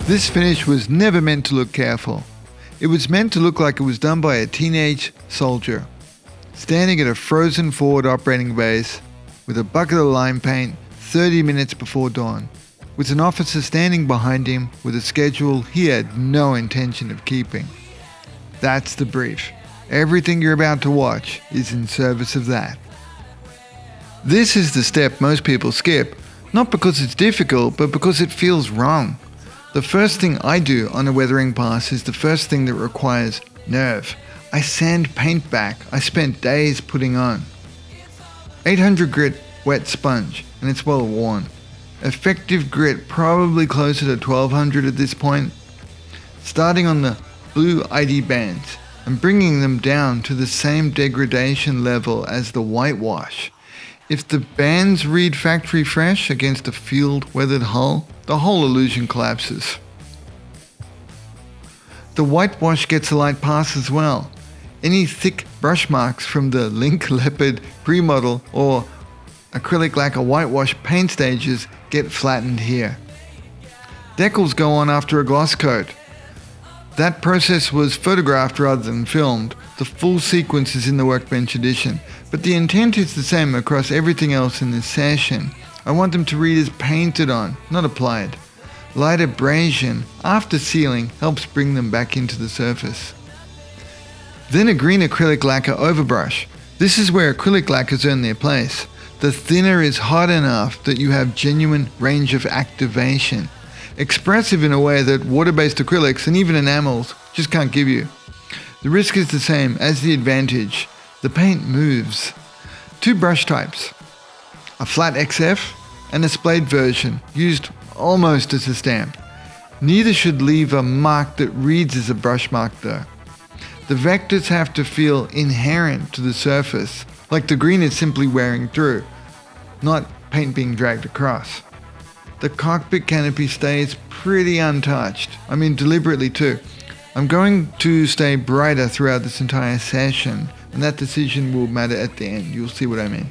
This finish was never meant to look careful. It was meant to look like it was done by a teenage soldier, standing at a frozen forward operating base with a bucket of lime paint 30 minutes before dawn, with an officer standing behind him with a schedule he had no intention of keeping. That's the brief. Everything you're about to watch is in service of that. This is the step most people skip, not because it's difficult, but because it feels wrong. The first thing I do on a weathering pass is the first thing that requires nerve. I sand paint back I spent days putting on. 800 grit wet sponge, and it's well worn. Effective grit probably closer to 1200 at this point. Starting on the blue ID bands and bringing them down to the same degradation level as the whitewash. If the bands read factory fresh against a field weathered hull, the whole illusion collapses. The whitewash gets a light pass as well. Any thick brush marks from the Link Leopard pre-model or acrylic lacquer whitewash paint stages get flattened here. Decals go on after a gloss coat. That process was photographed rather than filmed. The full sequence is in the Workbench edition, but the intent is the same across everything else in this session. I want them to read as painted on, not applied. Light abrasion after sealing helps bring them back into the surface. Then a green acrylic lacquer overbrush. This is where acrylic lacquers earn their place. The thinner is hot enough that you have genuine range of activation. Expressive in a way that water-based acrylics and even enamels just can't give you. The risk is the same as the advantage. The paint moves. Two brush types, a flat XF and a splayed version, used almost as a stamp. Neither should leave a mark that reads as a brush mark though. The vectors have to feel inherent to the surface, like the green is simply wearing through, not paint being dragged across. The cockpit canopy stays pretty untouched. I mean deliberately too. I'm going to stay brighter throughout this entire session, and that decision will matter at the end. You'll see what I mean.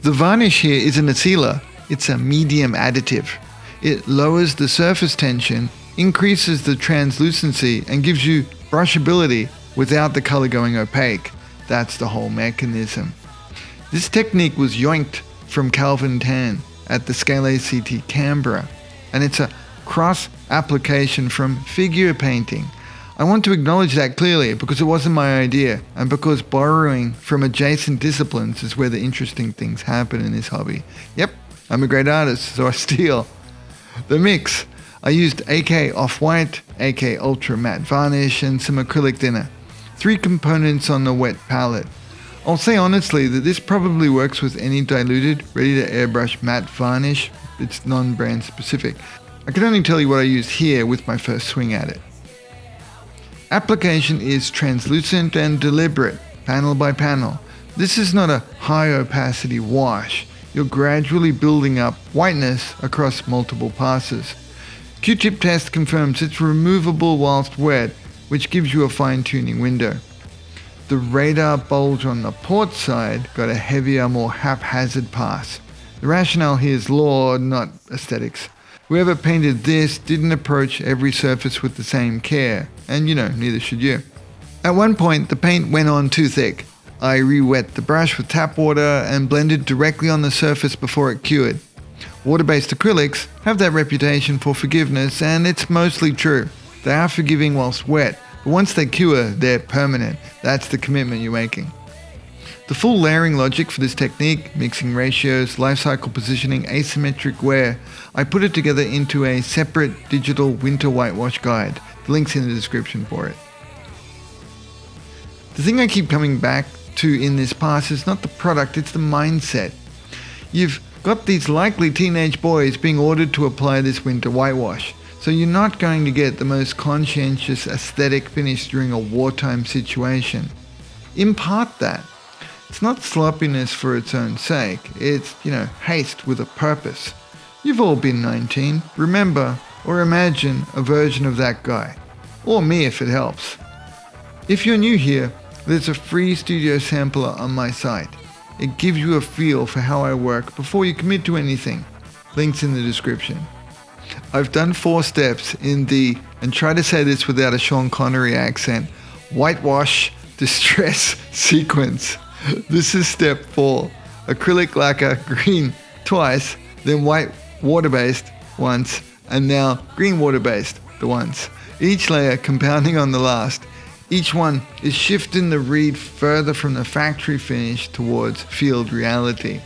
The varnish here isn't a sealer, it's a medium additive. It lowers the surface tension, increases the translucency, and gives you brushability without the color going opaque. That's the whole mechanism. This technique was yoinked from Calvin Tan at the Scale ACT Canberra, and it's a cross application from figure painting. I want to acknowledge that clearly because it wasn't my idea, and because borrowing from adjacent disciplines is where the interesting things happen in this hobby. Yep, I'm a great artist, so I steal. The mix. I used AK Off-White, AK Ultra Matte Varnish, and some acrylic thinner. 3 components on the wet palette. I'll say honestly that this probably works with any diluted, ready to airbrush matte varnish. It's non-brand specific. I can only tell you what I used here with my first swing at it. Application is translucent and deliberate, panel by panel. This is not a high opacity wash. You're gradually building up whiteness across multiple passes. Q-tip test confirms it's removable whilst wet, which gives you a fine-tuning window. The radar bulge on the port side got a heavier, more haphazard pass. The rationale here is law, not aesthetics. Whoever painted this didn't approach every surface with the same care, and neither should you. At one point, the paint went on too thick. I re-wet the brush with tap water and blended directly on the surface before it cured. Water-based acrylics have that reputation for forgiveness, and it's mostly true. They are forgiving whilst wet, but once they cure, they're permanent. That's the commitment you're making. The full layering logic for this technique, mixing ratios, life cycle positioning, asymmetric wear, I put it together into a separate digital winter whitewash guide. The link's in the description for it. The thing I keep coming back to in this pass is not the product, it's the mindset. You've got these likely teenage boys being ordered to apply this winter whitewash, so you're not going to get the most conscientious aesthetic finish during a wartime situation. Impart that. It's not sloppiness for its own sake, it's, haste with a purpose. You've all been 19, remember or imagine a version of that guy. Or me if it helps. If you're new here, there's a free studio sampler on my site. It gives you a feel for how I work before you commit to anything. Links in the description. I've done 4 steps in the, and try to say this without a Sean Connery accent, whitewash distress sequence. This is step 4. Acrylic lacquer, green twice, then white water-based once, and now green water-based the once. Each layer compounding on the last. Each one is shifting the read further from the factory finish towards field reality.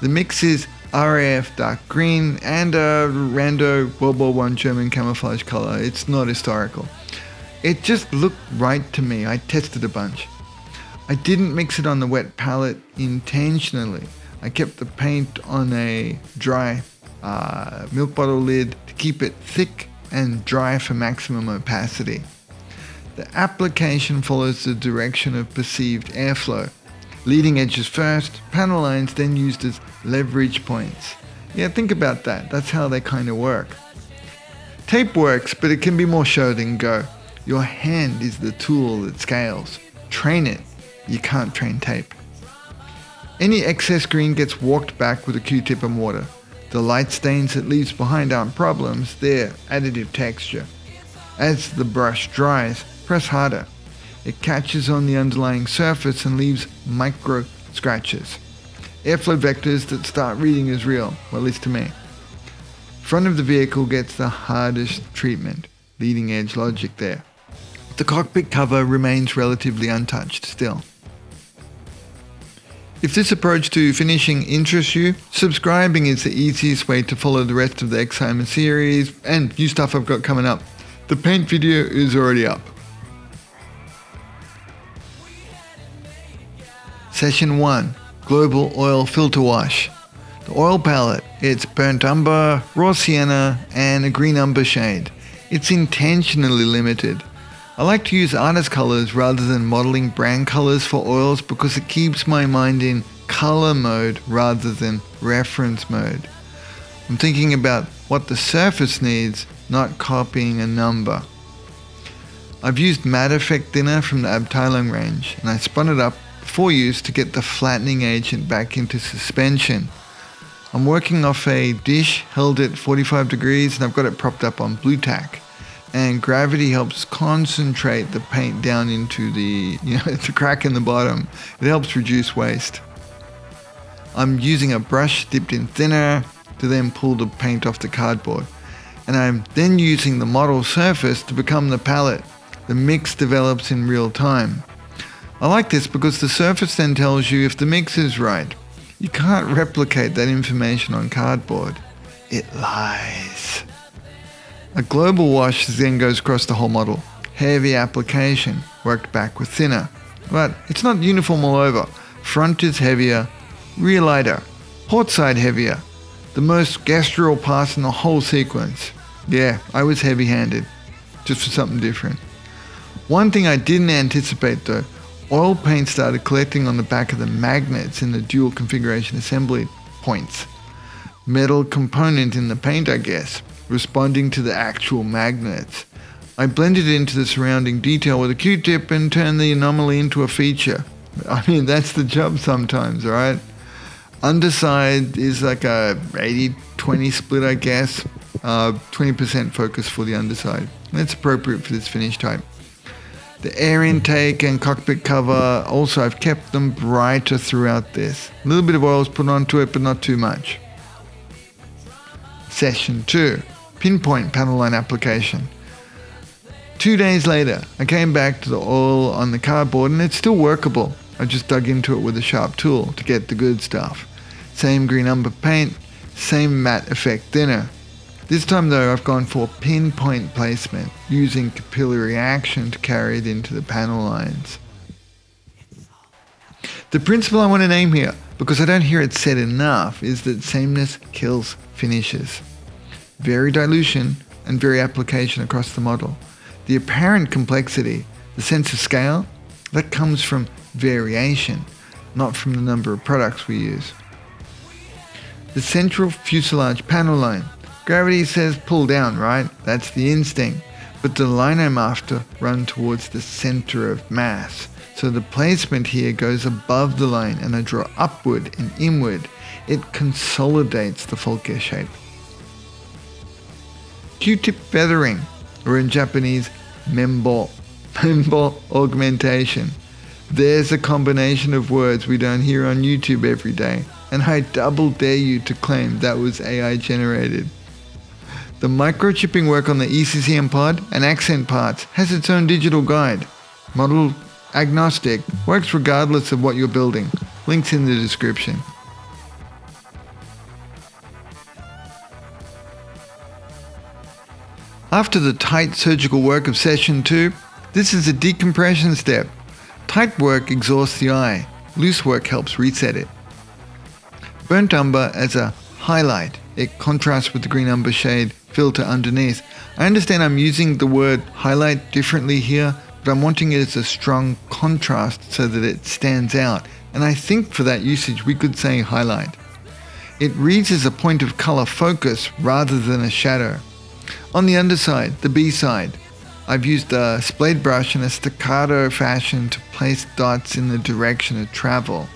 The mix is RAF dark green and a rando World War I German camouflage color. It's not historical. It just looked right to me. I tested a bunch. I didn't mix it on the wet palette intentionally. I kept the paint on a dry milk bottle lid to keep it thick and dry for maximum opacity. The application follows the direction of perceived airflow. Leading edges first, panel lines then used as leverage points. Yeah, think about that. That's how they kind of work. Tape works, but it can be more show than go. Your hand is the tool that scales. Train it. You can't train tape. Any excess green gets walked back with a Q-tip and water. The light stains it leaves behind aren't problems, they're additive texture. As the brush dries, press harder. It catches on the underlying surface and leaves micro scratches. Airflow vectors that start reading as real, well, at least to me. Front of the vehicle gets the hardest treatment, leading edge logic there. The cockpit cover remains relatively untouched still. If this approach to finishing interests you, subscribing is the easiest way to follow the rest of the EXCIMER series and new stuff I've got coming up. The paint video is already up. Session 1. Global Oil Filter Wash. The oil palette, it's burnt umber, raw sienna, and a green umber shade. It's intentionally limited. I like to use artist colors rather than modeling brand colors for oils because it keeps my mind in color mode rather than reference mode. I'm thinking about what the surface needs, not copying a number. I've used matte effect thinner from the Abteilung range, and I spun it up before use to get the flattening agent back into suspension. I'm working off a dish held at 45 degrees and I've got it propped up on blue tack. And gravity helps concentrate the paint down into the crack in the bottom. It helps reduce waste. I'm using a brush dipped in thinner to then pull the paint off the cardboard. And I'm then using the model surface to become the palette. The mix develops in real time. I like this because the surface then tells you if the mix is right. You can't replicate that information on cardboard. It lies. A global wash then goes across the whole model. Heavy application, worked back with thinner. But it's not uniform all over. Front is heavier, rear lighter, port side heavier. The most gestural pass in the whole sequence. Yeah, I was heavy-handed, just for something different. One thing I didn't anticipate though, oil paint started collecting on the back of the magnets in the dual configuration assembly points. Metal component in the paint, I guess, responding to the actual magnets. I blended it into the surrounding detail with a Q-tip and turned the anomaly into a feature. I mean, that's the job sometimes, right? Underside is like a 80-20 split, I guess. 20% focus for the underside. That's appropriate for this finish type. The air intake and cockpit cover, also I've kept them brighter throughout this. A little bit of oil is put onto it, but not too much. Session 2. Pinpoint panel line application. 2 days later, I came back to the oil on the cardboard and it's still workable. I just dug into it with a sharp tool to get the good stuff. Same green umber paint, same matte effect thinner. This time though, I've gone for pinpoint placement, using capillary action to carry it into the panel lines. The principle I want to name here, because I don't hear it said enough, is that sameness kills finishes. Vary dilution and vary application across the model. The apparent complexity, the sense of scale, that comes from variation, not from the number of products we use. The central fuselage panel line. Gravity says pull down, right? That's the instinct. But the line I'm after run towards the center of mass. So the placement here goes above the line and I draw upward and inward. It consolidates the FALKE shape. Q-tip feathering, or in Japanese, membo augmentation. There's a combination of words we don't hear on YouTube every day, and I double dare you to claim that was AI generated. The microchipping work on the ECCM pod and accent parts has its own digital guide. Model agnostic, works regardless of what you're building. Links in the description. After the tight surgical work of session 2, this is a decompression step. Tight work exhausts the eye, loose work helps reset it. Burnt umber as a highlight, it contrasts with the green umber shade filter underneath. I understand I'm using the word highlight differently here, but I'm wanting it as a strong contrast so that it stands out, and I think for that usage we could say highlight. It reads as a point of color focus rather than a shadow. On the underside, the B side, I've used a splayed brush in a staccato fashion to place dots in the direction of travel.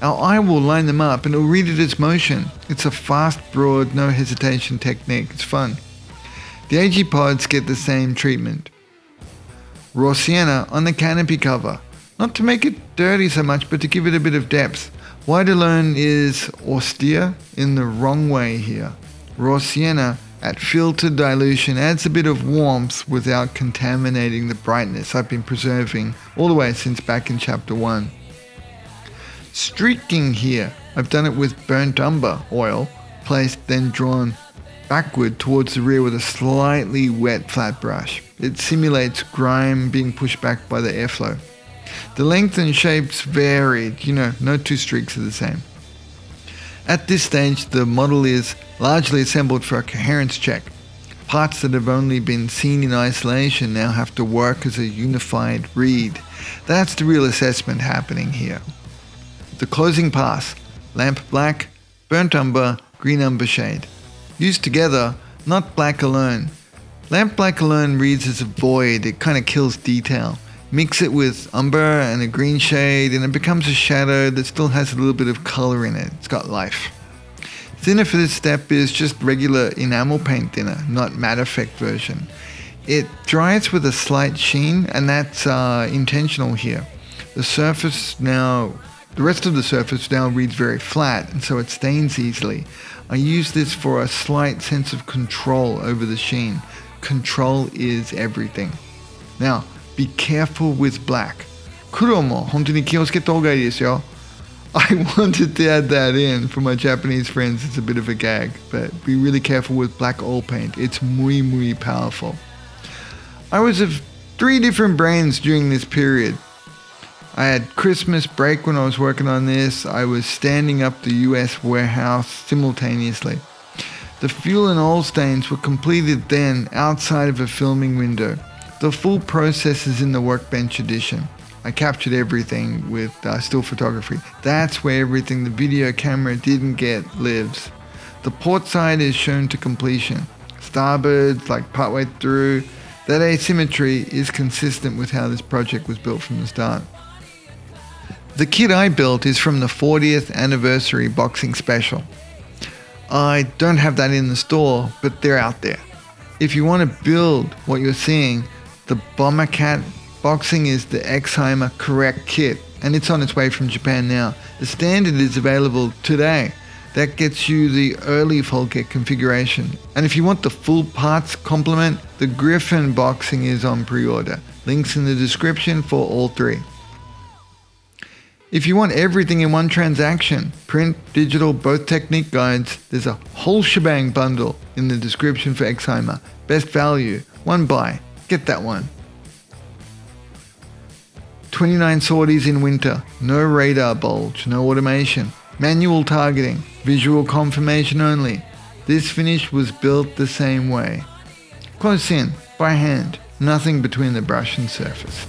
Our eye will line them up and it'll read it as motion. It's a fast, broad, no hesitation technique. It's fun. The AG pods get the same treatment. Raw sienna on the canopy cover. Not to make it dirty so much, but to give it a bit of depth. White alone is austere in the wrong way here. Raw sienna at filtered dilution adds a bit of warmth without contaminating the brightness I've been preserving all the way since back in chapter 1. Streaking here, I've done it with burnt umber oil, placed then drawn backward towards the rear with a slightly wet flat brush. It simulates grime being pushed back by the airflow. The length and shapes varied, no two streaks are the same. At this stage, the model is largely assembled for a coherence check. Parts that have only been seen in isolation now have to work as a unified read. That's the real assessment happening here. The closing pass, lamp black, burnt umber, green umber shade. Used together, not black alone. Lamp black alone reads as a void, it kind of kills detail. Mix it with umber and a green shade and it becomes a shadow that still has a little bit of color in it. It's got life. Thinner for this step is just regular enamel paint thinner, not matte effect version. It dries with a slight sheen and that's intentional here. The rest of the surface now reads very flat and so it stains easily. I use this for a slight sense of control over the sheen. Control is everything. Now, be careful with black. Kuro mo hontou ni kiyosukeった方がいいですよ. I wanted to add that in for my Japanese friends. It's a bit of a gag, but be really careful with black oil paint. It's muy powerful. I was of 3 different brains during this period. I had Christmas break when I was working on this. I was standing up the US warehouse simultaneously. The fuel and oil stains were completed then outside of a filming window. The full process is in the Workbench edition. I captured everything with still photography. That's where everything the video camera didn't get lives. The port side is shown to completion. Starboard, like partway through. That asymmetry is consistent with how this project was built from the start. The kit I built is from the 40th anniversary boxing special. I don't have that in the store, but they're out there. If you want to build what you're seeing, the Ma.K boxing is the EXCIMER correct kit, and it's on its way from Japan now. The standard is available today. That gets you the early FALKE configuration. And if you want the full parts complement, the GRIFFON boxing is on pre-order. Links in the description for all 3. If you want everything in one transaction, print, digital, both technique guides, there's a whole shebang bundle in the description for EXCIMER. Best value, 1 buy, get that one. 29 sorties in winter, no radar bulge, no automation, manual targeting, visual confirmation only. This finish was built the same way. Close in, by hand, nothing between the brush and surface.